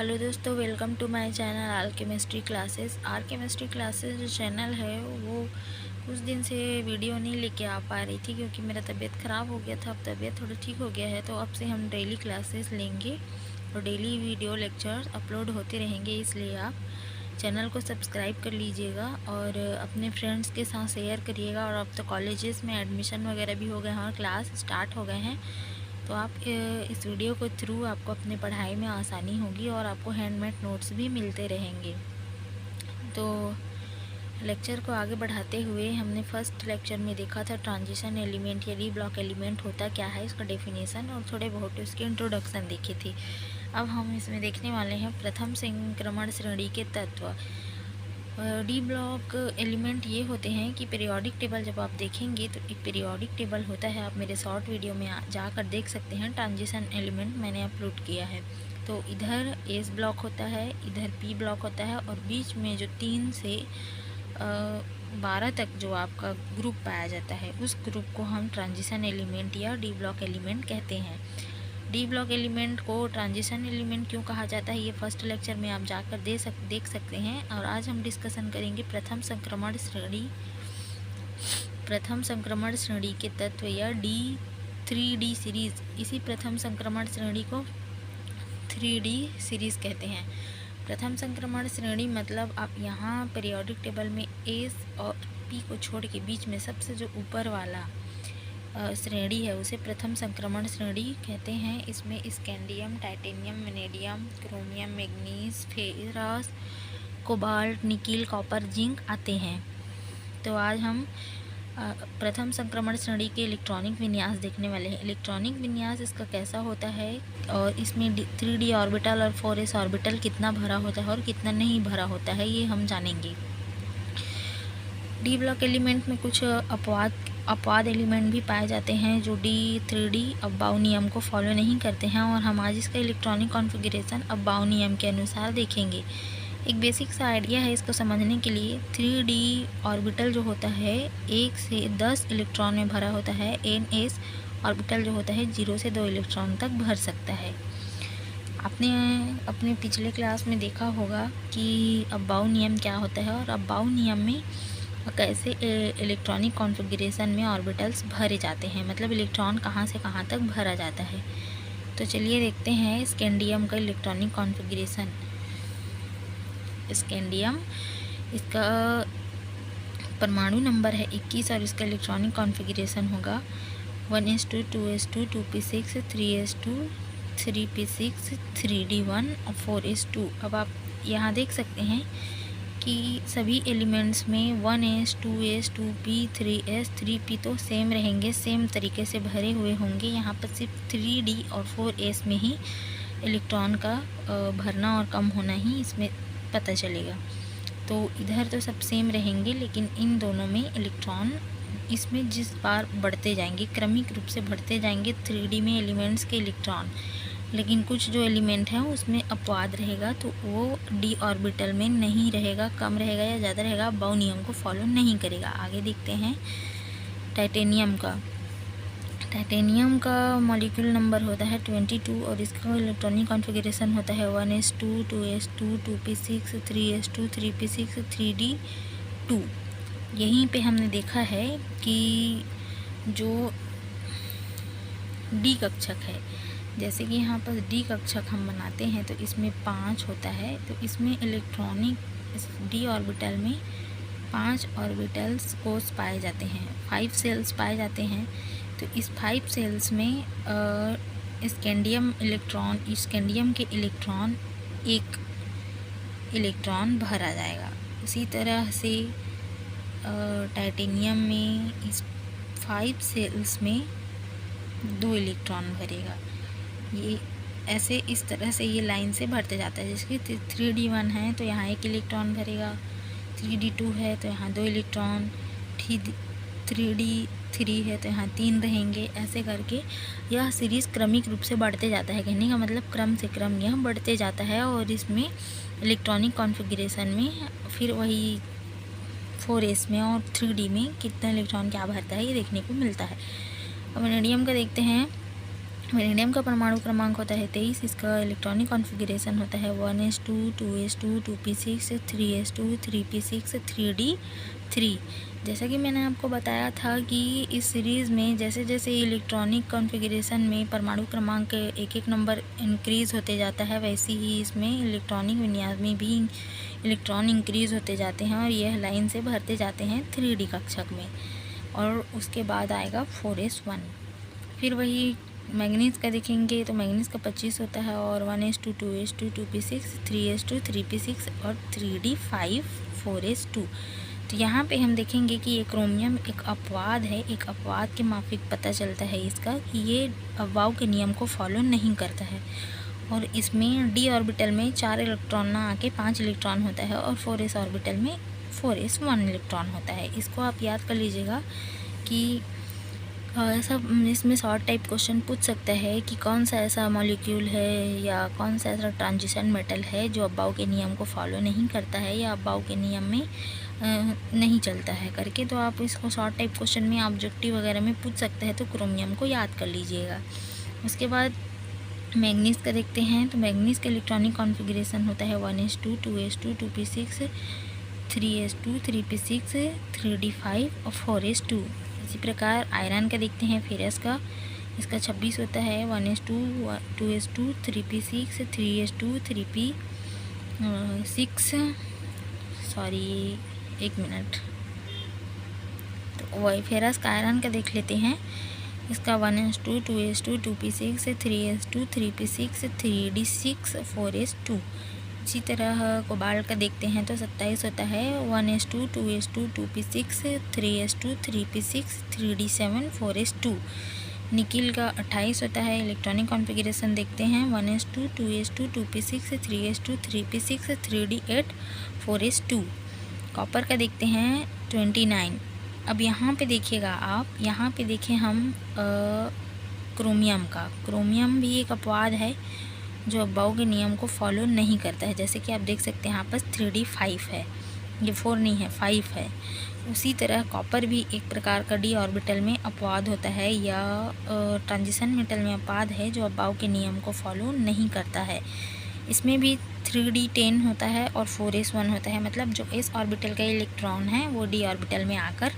Hello दोस्तों, welcome to my channel R chemistry classes. R chemistry classes जो channel है वो कुछ दिन से वीडियो नहीं लेके आ पा रही थी क्योंकि मेरा तबीयत ख़राब हो गया था। अब तबीयत थोड़ा ठीक हो गया है तो अब से हम डेली क्लासेस लेंगे और डेली वीडियो लेक्चर्स अपलोड होते रहेंगे। इसलिए आप चैनल को सब्सक्राइब कर लीजिएगा और अपने फ्रेंड्स के साथ शेयर करिएगा। और अब तो कॉलेजेस में एडमिशन वगैरह भी हो गए हैं और क्लास स्टार्ट हो गए हैं, तो आप इस वीडियो के थ्रू आपको अपनी पढ़ाई में आसानी होगी और आपको हैंडमेड नोट्स भी मिलते रहेंगे। तो लेक्चर को आगे बढ़ाते हुए हमने फर्स्ट लेक्चर में देखा था ट्रांजिशन एलिमेंट या डी ब्लॉक एलिमेंट होता क्या है, इसका डेफिनेशन और थोड़े बहुत उसकी इंट्रोडक्शन देखी थी। अब हम इसमें देखने वाले हैं प्रथम संक्रमण श्रेणी के तत्व। डी ब्लॉक एलिमेंट ये होते हैं कि पीरियोडिक टेबल जब आप देखेंगे तो एक पीरियोडिक टेबल होता है, आप मेरे शॉर्ट वीडियो में जाकर देख सकते हैं। ट्रांजिशन एलिमेंट मैंने अपलोड किया है। तो इधर एस ब्लॉक होता है, इधर पी ब्लॉक होता है और बीच में जो 3 से 12 तक जो आपका ग्रुप पाया जाता है उस ग्रुप को हम ट्रांजिशन एलिमेंट या डी ब्लॉक एलिमेंट कहते हैं। डी ब्लॉक एलिमेंट को ट्रांजिशन एलिमेंट क्यों कहा जाता है ये फर्स्ट लेक्चर में आप जाकर देख सकते हैं। और आज हम डिस्कशन करेंगे प्रथम संक्रमण श्रेणी के तत्व या D3D सीरीज़। इसी प्रथम संक्रमण श्रेणी को 3D सीरीज़ कहते हैं। प्रथम संक्रमण श्रेणी मतलब आप यहाँ पीरियोडिक टेबल में एस और पी को छोड़ के बीच में सबसे जो ऊपर वाला श्रेणी है उसे प्रथम संक्रमण श्रेणी कहते हैं। इसमें scandium, titanium, vanadium, chromium, manganese, ferrous, cobalt, nickel, copper, zinc आते हैं। तो आज हम प्रथम संक्रमण श्रेणी के इलेक्ट्रॉनिक विन्यास देखने वाले हैं। इलेक्ट्रॉनिक विन्यास इसका कैसा होता है और इसमें 3D ऑर्बिटल और 4s ऑर्बिटल कितना भरा होता है और कितना नहीं भरा होता है ये हम जानेंगे। डी ब्लॉक एलिमेंट में कुछ अपवाद एलिमेंट भी पाए जाते हैं जो D3D अब्बाउ नियम को फॉलो नहीं करते हैं और हम आज इसका इलेक्ट्रॉनिक कॉन्फ़िगरेशन अब्बाउ नियम के अनुसार देखेंगे। एक बेसिक सा आइडिया है इसको समझने के लिए। 3D ऑर्बिटल जो होता है 1 से 10 इलेक्ट्रॉन में भरा होता है। ns ऑर्बिटल जो होता है 0 से 2 इलेक्ट्रॉन तक भर सकता है। आपने अपने पिछले क्लास में देखा होगा कि अब्बाउ नियम क्या होता है और अब्बाउ नियम में कैसे इलेक्ट्रॉनिक कॉन्फ़िगरेशन में ऑर्बिटल्स भरे जाते हैं, मतलब इलेक्ट्रॉन कहाँ से कहाँ तक भरा जाता है। तो चलिए देखते हैं स्कैंडियम का इलेक्ट्रॉनिक कॉन्फ़िगरेशन। स्कैंडियम इसका परमाणु नंबर है 21 और इसका इलेक्ट्रॉनिक कॉन्फ़िगरेशन होगा 1s2 2s2 2p6 3s2 3p6 3d1 और 4s2। अब आप यहाँ देख सकते हैं कि सभी एलिमेंट्स में 1s 2s 2p 3s 3p तो सेम रहेंगे, सेम तरीके से भरे हुए होंगे। यहाँ पर सिर्फ 3d और 4s में ही इलेक्ट्रॉन का भरना और कम होना ही इसमें पता चलेगा। तो इधर तो सब सेम रहेंगे लेकिन इन दोनों में इलेक्ट्रॉन इसमें जिस बार बढ़ते जाएंगे, क्रमिक रूप से बढ़ते जाएंगे 3D में एलिमेंट्स के इलेक्ट्रॉन। लेकिन कुछ जो एलिमेंट है उसमें अपवाद रहेगा तो वो डी ऑर्बिटल में नहीं रहेगा, कम रहेगा या ज़्यादा रहेगा, अब्बाउ नियम को फॉलो नहीं करेगा। आगे देखते हैं टाइटेनियम का। टाइटेनियम का मॉलिक्यूल नंबर होता है 22 और इसका इलेक्ट्रॉनिक कॉन्फ़िगरेशन होता है 1s2 2s2 2p6 3s2 3p6 3d2। यहीं पे हमने देखा है कि जो डी कक्षक है, जैसे कि यहाँ पर डी कक्षक हम बनाते हैं तो इसमें 5 होता है। तो इसमें इलेक्ट्रॉनिक इस डी ऑर्बिटल में 5 ऑर्बिटल्स कोर्स पाए जाते हैं, 5 सेल्स पाए जाते हैं। तो इस 5 सेल्स में स्कैंडियम के इलेक्ट्रॉन एक इलेक्ट्रॉन भरा जाएगा। उसी तरह से टाइटेनियम में इस 5 सेल्स में 2 इलेक्ट्रॉन भरेगा। ये ऐसे इस तरह से ये लाइन से भरते जाता है। जैसे कि 3d1 है तो यहाँ 1 इलेक्ट्रॉन भरेगा, 3d2 है तो यहाँ 2 इलेक्ट्रॉन, 3d3 है तो यहाँ 3 रहेंगे। ऐसे करके यह सीरीज़ क्रमिक रूप से बढ़ते जाता है। कहने का मतलब क्रम से क्रम यह बढ़ते जाता है और इसमें इलेक्ट्रॉनिक कॉन्फ़िगरेशन में फिर वही 4s में और 3d में कितना इलेक्ट्रॉन क्या भरता है ये देखने को मिलता है। अब वैनेडियम का देखते हैं। वेनेडियम का परमाणु क्रमांक होता है 23। इसका इलेक्ट्रॉनिक कॉन्फ़िगरेशन होता है 1s2 2s2 2p6 3s2 3p6 3d3। जैसा कि मैंने आपको बताया था कि इस सीरीज़ में जैसे जैसे इलेक्ट्रॉनिक कॉन्फ़िगरेशन में परमाणु क्रमांक एक एक नंबर इंक्रीज़ होते जाता है, वैसे ही इसमें इलेक्ट्रॉनिक विन्यास में भी इलेक्ट्रॉन इंक्रीज़ होते जाते हैं और यह लाइन से भरते जाते हैं 3D कक्षक में। और उसके बाद आएगा 4s1। फिर वही मैंगनीज़ का देखेंगे तो मैंगनीज़ का 25 होता है और 1s2 2s2 2p6 3s2 3p6 और 3d5 4s2। तो यहाँ पे हम देखेंगे कि ये क्रोमियम एक अपवाद है। एक अपवाद के माफिक पता चलता है इसका कि ये अबवाव के नियम को फॉलो नहीं करता है और इसमें d ऑर्बिटल में 4 इलेक्ट्रॉन ना आके 5 इलेक्ट्रॉन होता है और 4s ऑर्बिटल में 4s1 इलेक्ट्रॉन होता है। इसको आप याद कर लीजिएगा कि ऐसा इसमें शॉर्ट टाइप क्वेश्चन पूछ सकता है कि कौन सा ऐसा मॉलिक्यूल है या कौन सा ऐसा ट्रांजिशन मेटल है जो अबबाव के नियम को फॉलो नहीं करता है या अबबाव के नियम में नहीं चलता है करके। तो आप इसको शॉर्ट टाइप क्वेश्चन में ऑब्जेक्टिव वगैरह में पूछ सकते हैं, तो क्रोमियम को याद कर लीजिएगा। उसके बाद मैंगनीज़ का देखते हैं तो मैंगनीज़ का इलेक्ट्रॉनिक कॉन्फ़िगरेशन होता है 1s2 2s2 2p6 3s2 3p6 3d5 और 4s2। इसी प्रकार आयरन का देखते हैं फेरस का, इसका 26 होता है 1s2 2s2 3p6 3s2 3p6 एक मिनट। तो वही फेरस का आयरन का देख लेते हैं, इसका 1s2 2s2 2p6 3s2 3p6 3d6 4s2। इसी तरह कोबाल्ट का देखते हैं तो 27 होता है 1s2 2s2 2p6 3s2 3p6 3d7 4s2। Nickel का 28 होता है। इलेक्ट्रॉनिक कॉन्फ़िगरेशन देखते हैं 1s2 2s2 2p6 3s2 3p6 3d8 4s2। Copper का देखते हैं 29। अब यहाँ पे देखिएगा आप, यहाँ पे देखें हम क्रोमियम का। क्रोमियम भी एक अपवाद है जो अबबाव के नियम को फॉलो नहीं करता है। जैसे कि आप देख सकते हैं यहाँ पर 3d5 है, ये 4 नहीं है 5 है। उसी तरह कॉपर भी एक प्रकार का d ऑर्बिटल में अपवाद होता है या ट्रांजिशन मेटल में अपवाद है जो अबबाव के नियम को फॉलो नहीं करता है। इसमें भी 3d10 होता है और 4s1 होता है, मतलब जो s ऑर्बिटल का इलेक्ट्रॉन है वो d ऑर्बिटल में आकर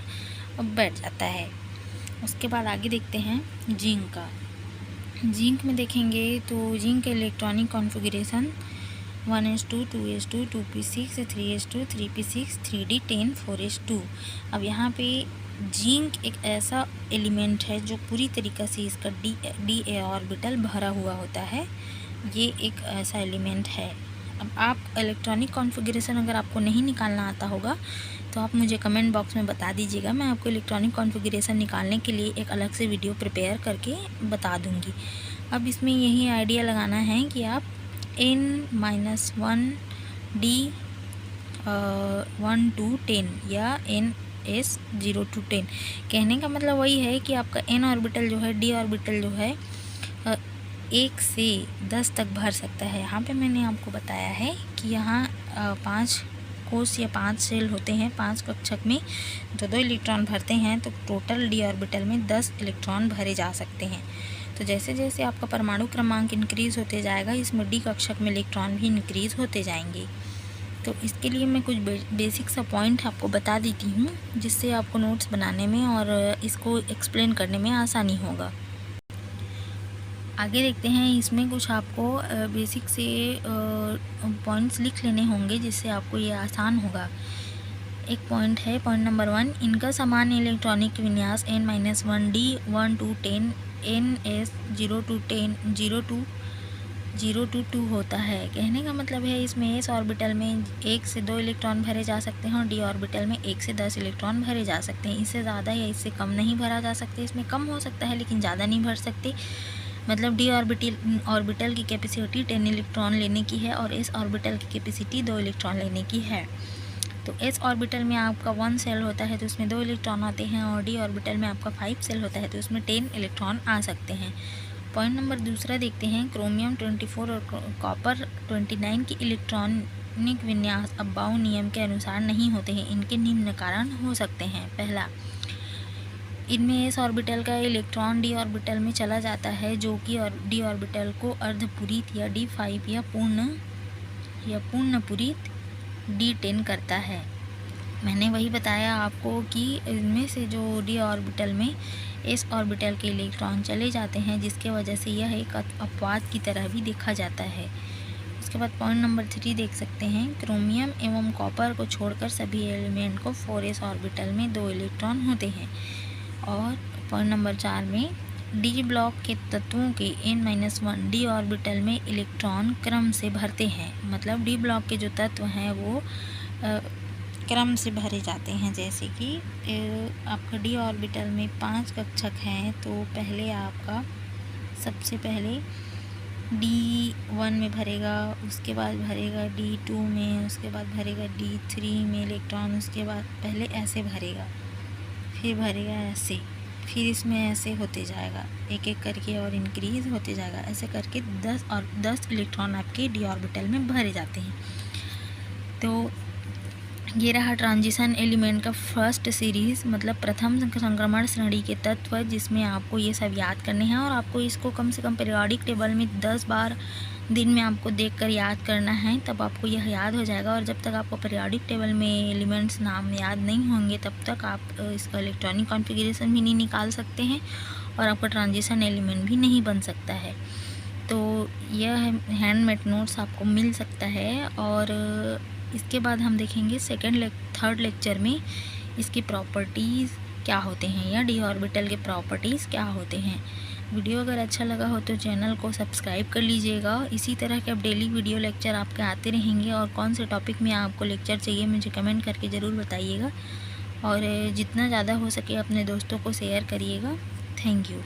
बैठ जाता है। उसके बाद आगे देखते हैं जिंक का। जिंक में देखेंगे तो जिंक का electronic configuration 1s2 2s2 2p6 3s2 3p6 3d10 4s2। अब यहाँ पे जिंक एक ऐसा एलिमेंट है जो पूरी तरीक़ा से इसका डी ऑर्बिटल भरा हुआ होता है। ये एक ऐसा एलिमेंट है। अब आप इलेक्ट्रॉनिक कॉन्फ़िगरेशन अगर आपको नहीं निकालना आता होगा तो आप मुझे कमेंट बॉक्स में बता दीजिएगा, मैं आपको इलेक्ट्रॉनिक कॉन्फ़िगरेशन निकालने के लिए एक अलग से वीडियो प्रिपेयर करके बता दूंगी। अब इसमें यही आइडिया लगाना है कि आप n-1 d 1 to 10 या ns 0 to 10। कहने का मतलब वही है कि आपका n ऑर्बिटल जो है, d ऑर्बिटल जो है 1 से 10 तक भर सकता है। यहाँ पे मैंने आपको बताया है कि यहाँ 5 कोष या 5 सेल होते हैं, 5 कक्षक में 2 इलेक्ट्रॉन भरते हैं, तो टोटल d ऑर्बिटल में 10 इलेक्ट्रॉन भरे जा सकते हैं। तो जैसे जैसे आपका परमाणु क्रमांक इंक्रीज़ होते जाएगा, इसमें d कक्षक में इलेक्ट्रॉन भी इंक्रीज़ होते जाएंगे। तो इसके लिए मैं कुछ बेसिक सा पॉइंट आपको बता देती हूँ जिससे आपको नोट्स बनाने में और इसको एक्सप्लेन करने में आसानी होगा। आगे देखते हैं, इसमें कुछ आपको बेसिक से पॉइंट्स लिख लेने होंगे जिससे आपको ये आसान होगा। एक पॉइंट है, पॉइंट नंबर 1, इनका सामान्य इलेक्ट्रॉनिक विन्यास n-1 d 1 to 10 ns 0 to 10 0 to 2 होता है। कहने का मतलब है इसमें s ऑर्बिटल में 1 से 2 इलेक्ट्रॉन भरे जा सकते हैं और d ऑर्बिटल में 1 से 10 इलेक्ट्रॉन भरे जा सकते हैं। इससे ज़्यादा या इससे कम नहीं भरा जा सकते। इसमें कम हो सकता है लेकिन ज़्यादा नहीं भर सकते। मतलब d ऑर्बिटल की कैपेसिटी 10 इलेक्ट्रॉन लेने की है और s ऑर्बिटल की कैपेसिटी 2 इलेक्ट्रॉन लेने की है। तो s ऑर्बिटल में आपका 1 सेल होता है तो उसमें 2 इलेक्ट्रॉन आते हैं और d ऑर्बिटल में आपका 5 सेल होता है तो उसमें 10 इलेक्ट्रॉन आ सकते हैं। पॉइंट नंबर दूसरा देखते हैं, क्रोमियम 24 और कॉपर 29 की इलेक्ट्रॉनिक विन्यास अबबाव नियम के अनुसार नहीं होते हैं। इनके निम्न कारण हो सकते हैं। पहला, इनमें एस ऑर्बिटल का इलेक्ट्रॉन डी ऑर्बिटल में चला जाता है, जो कि डी ऑर्बिटल को अर्धपूरित या D5 या पूर्णपूरित D10 करता है। मैंने वही बताया आपको कि इनमें से जो डी ऑर्बिटल में एस ऑर्बिटल के इलेक्ट्रॉन चले जाते हैं, जिसके वजह से यह एक अपवाद की तरह भी देखा जाता है। उसके बाद पॉइंट नंबर 3 देख सकते हैं, क्रोमियम एवं कॉपर को छोड़कर सभी एलिमेंट को 4s ऑर्बिटल में 2 इलेक्ट्रॉन होते हैं। और पॉइंट नंबर 4 में डी ब्लॉक के तत्वों के n-1 डी ऑर्बिटल में इलेक्ट्रॉन क्रम से भरते हैं। मतलब डी ब्लॉक के जो तत्व हैं वो क्रम से भरे जाते हैं। जैसे कि आपका डी ऑर्बिटल में 5 कक्षक हैं, तो पहले आपका सबसे पहले D1 में भरेगा, उसके बाद भरेगा D2 में, उसके बाद भरेगा D3 में इलेक्ट्रॉन, उसके बाद पहले ऐसे भरेगा, फिर भरेगा ऐसे, फिर इसमें ऐसे होते जाएगा, एक एक करके और इंक्रीज़ होते जाएगा। ऐसे करके 10 इलेक्ट्रॉन आपके डी ऑर्बिटल में भरे जाते हैं। तो ये रहा ट्रांजिशन एलिमेंट का फर्स्ट सीरीज़, मतलब प्रथम संक्रमण श्रेणी के तत्व, जिसमें आपको ये सब याद करने हैं और आपको इसको कम से कम पीरियोडिक टेबल में 10 बार दिन में आपको देखकर याद करना है, तब आपको यह याद हो जाएगा। और जब तक आपको पीरियोडिक टेबल में एलिमेंट्स नाम याद नहीं होंगे, तब तक आप इसका इलेक्ट्रॉनिक कॉन्फ़िगरेशन भी नहीं निकाल सकते हैं और आपका ट्रांजिशन एलिमेंट भी नहीं बन सकता है। तो यह हैंडमेड नोट्स आपको मिल सकता है। और इसके बाद हम देखेंगे थर्ड लेक्चर में इसकी प्रॉपर्टीज़ क्या होते हैं या डी ऑर्बिटल के प्रॉपर्टीज़ क्या होते हैं। वीडियो अगर अच्छा लगा हो तो चैनल को सब्सक्राइब कर लीजिएगा। इसी तरह के अब डेली वीडियो लेक्चर आपके आते रहेंगे। और कौन से टॉपिक में आपको लेक्चर चाहिए मुझे कमेंट करके ज़रूर बताइएगा, और जितना ज़्यादा हो सके अपने दोस्तों को शेयर करिएगा। Thank you.